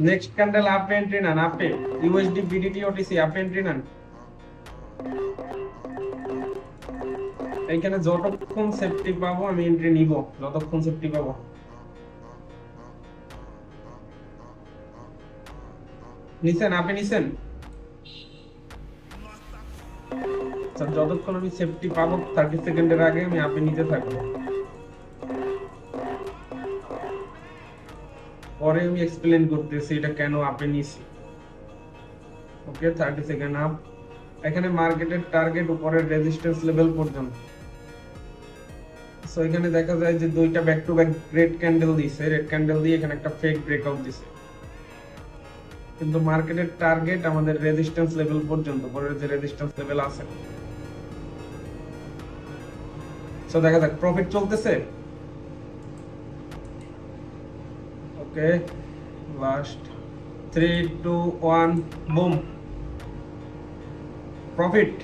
Next candle up entry নেন, আপে USD BDT OTC up entry নেন। এইখানে যতক্ষণ সেফটি পাবো আমি এন্ট্রি নিব, যতক্ষণ সেফটি পাবো। নিছেন, আপনি নিছেন? যতক্ষণ আমি সেফটি পাবো 30 সেকেন্ডের আগে আমি আপে নিতে থাকবো, পরে আমি এক্সপ্লেন করতেছি এটা কেন আপে নিছি। ওকে, 30 সেকেন্ড আপ। এখানে মার্কেটের টার্গেট উপরের রেজিস্ট্যান্স লেভেল পর্যন্ত। সো এখানে দেখা যায় যে দুইটা back to back red candle দিছে, রেড ক্যান্ডেল দিয়ে এখানে একটা ফেক ব্রেকআউট দিছে, কিন্তু মার্কেটের টার্গেট আমাদের রেজিস্ট্যান্স লেভেল পর্যন্ত, পরের যে রেজিস্ট্যান্স লেভেল আছে। সো দেখা যাক প্রফিট চলতেছে। ওকে, লাস্ট 3 2 1 বুম, প্রফিট।